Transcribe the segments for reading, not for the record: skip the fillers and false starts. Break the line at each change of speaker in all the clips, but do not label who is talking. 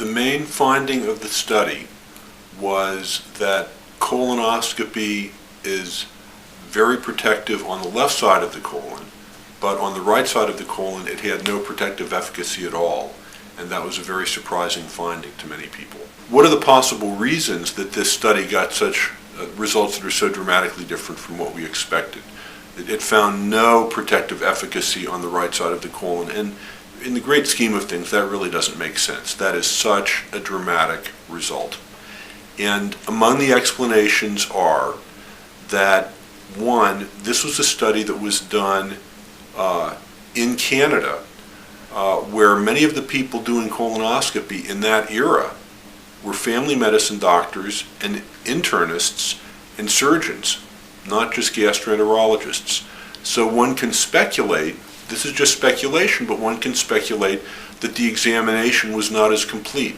The main finding of the study was that colonoscopy is very protective on the left side of the colon, but on the right side of the colon it had no protective efficacy at all, and that was a very surprising finding to many people. What are the possible reasons that this study got such results that are so dramatically different from what we expected? It found no protective efficacy on the right side of the colon, and in the great scheme of things, that really doesn't make sense. That is such a dramatic result. And among the explanations are that, one, this was a study that was done in Canada, where many of the people doing colonoscopy in that era were family medicine doctors and internists and surgeons, not just gastroenterologists. So one can speculate, this is just speculation, but one can speculate that the examination was not as complete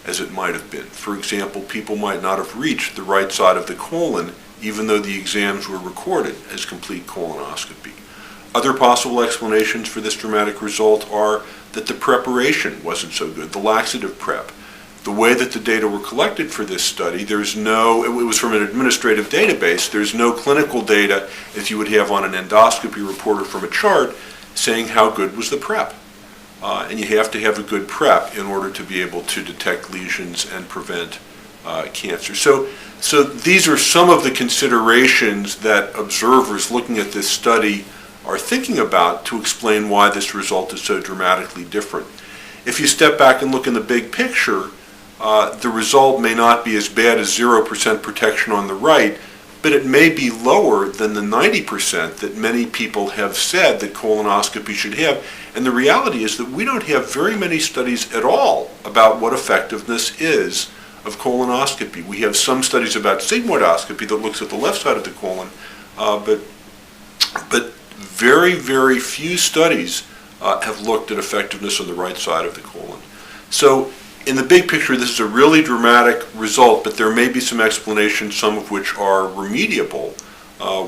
as it might have been. For example, people might not have reached the right side of the colon even though the exams were recorded as complete colonoscopy. Other possible explanations for this dramatic result are that the preparation wasn't so good, the laxative prep. The way that the data were collected for this study, it was from an administrative database. There's no clinical data, as you would have on an endoscopy report or from a chart, saying how good was the prep. And you have to have a good prep in order to be able to detect lesions and prevent cancer. So these are some of the considerations that observers looking at this study are thinking about to explain why this result is so dramatically different. If you step back and look in the big picture, the result may not be as bad as 0% protection on the right, but it may be lower than the 90% that many people have said that colonoscopy should have. And the reality is that we don't have very many studies at all about what effectiveness is of colonoscopy. We have some studies about sigmoidoscopy that looks at the left side of the colon, but very, very few studies have looked at effectiveness on the right side of the colon. So in the big picture, this is a really dramatic result, but there may be some explanations, some of which are remediable,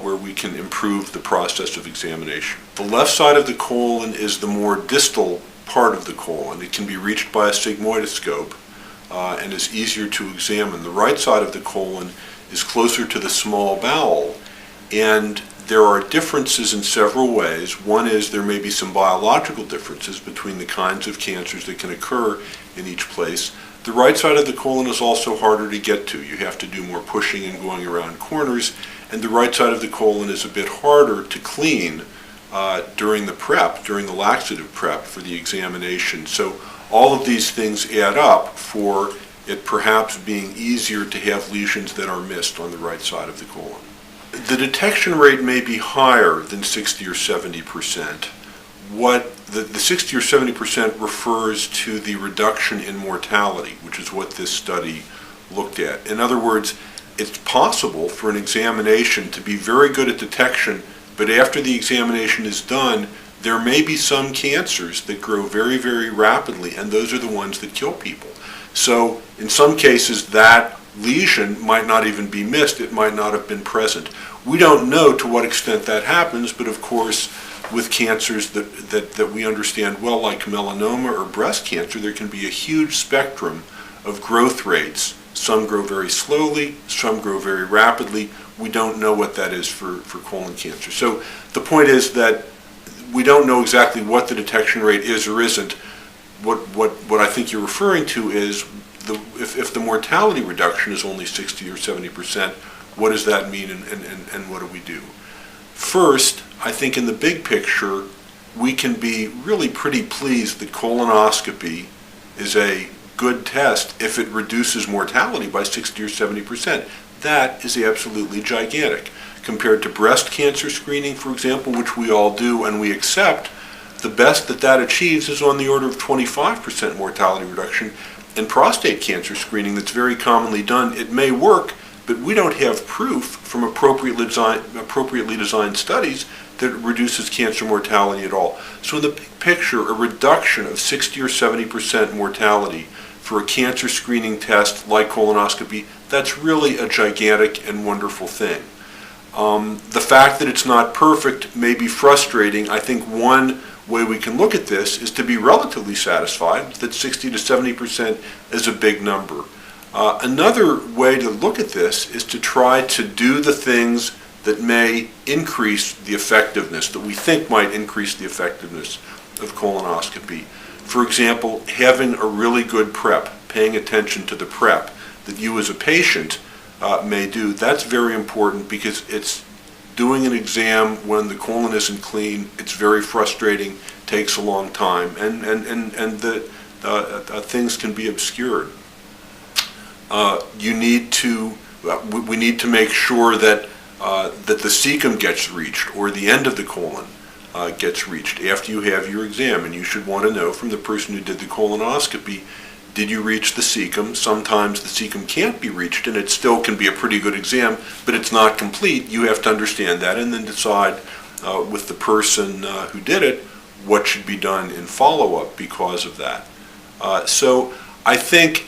where we can improve the process of examination. The left side of the colon is the more distal part of the colon. It can be reached by a sigmoidoscope and is easier to examine. The right side of the colon is closer to the small bowel, and there are differences in several ways. One is there may be some biological differences between the kinds of cancers that can occur in each place. The right side of the colon is also harder to get to. You have to do more pushing and going around corners, and the right side of the colon is a bit harder to clean during the laxative prep for the examination. So all of these things add up for it perhaps being easier to have lesions that are missed on the right side of the colon. The detection rate may be higher than 60 or 70%. What the 60 or 70% refers to the reduction in mortality, which is what this study looked at. In other words, it's possible for an examination to be very good at detection, but after the examination is done, there may be some cancers that grow very, very rapidly, and those are the ones that kill people. So in some cases, that lesion might not even be missed. It might not have been present. We don't know to what extent that happens, but of course, with cancers that we understand well, like melanoma or breast cancer, there can be a huge spectrum of growth rates. Some grow very slowly, some grow very rapidly. We don't know what that is for colon cancer. So the point is that we don't know exactly what the detection rate is or isn't. What I think you're referring to is if the mortality reduction is only 60 or 70%, what does that mean and what do we do? First, I think in the big picture, we can be really pretty pleased that colonoscopy is a good test if it reduces mortality by 60 or 70%. That is absolutely gigantic. Compared to breast cancer screening, for example, which we all do and we accept, the best that achieves is on the order of 25% mortality reduction. And prostate cancer screening that's very commonly done, it may work, but we don't have proof from appropriately designed studies that it reduces cancer mortality at all. So in the big picture, a reduction of 60 or 70% mortality for a cancer screening test like colonoscopy, that's really a gigantic and wonderful thing. The fact that it's not perfect may be frustrating. I think one way we can look at this is to be relatively satisfied that 60 to 70% is a big number. Another way to look at this is to try to do the things that may increase the effectiveness, that we think might increase the effectiveness of colonoscopy. For example, having a really good prep, paying attention to the prep that you as a patient may do. That's very important because it's doing an exam when the colon isn't clean. It's very frustrating, takes a long time, and the things can be obscured. We need to make sure that the cecum gets reached, or the end of the colon gets reached after you have your exam. And you should want to know from the person who did the colonoscopy, did you reach the cecum? Sometimes the cecum can't be reached, and it still can be a pretty good exam, but it's not complete. You have to understand that and then decide with the person who did it what should be done in follow-up because of that. So I think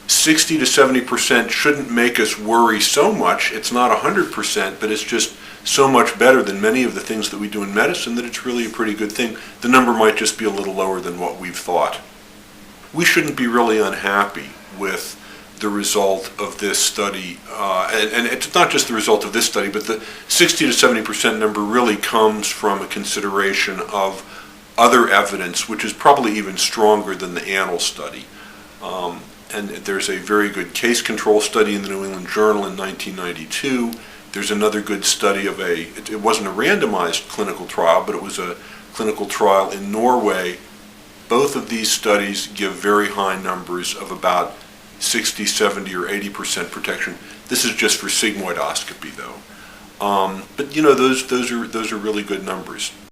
60 to 70% shouldn't make us worry so much. It's not 100%, but it's just so much better than many of the things that we do in medicine that it's really a pretty good thing. The number might just be a little lower than what we've thought. We shouldn't be really unhappy with the result of this study, and it's not just the result of this study, but the 60 to 70% number really comes from a consideration of other evidence, which is probably even stronger than the Annals study. And there's a very good case control study in the New England Journal in 1992. There's another good study of it wasn't a randomized clinical trial, but it was a clinical trial in Norway. Both of these studies give very high numbers of about 60, 70, or 80% protection. This is just for sigmoidoscopy, though. But those are really good numbers.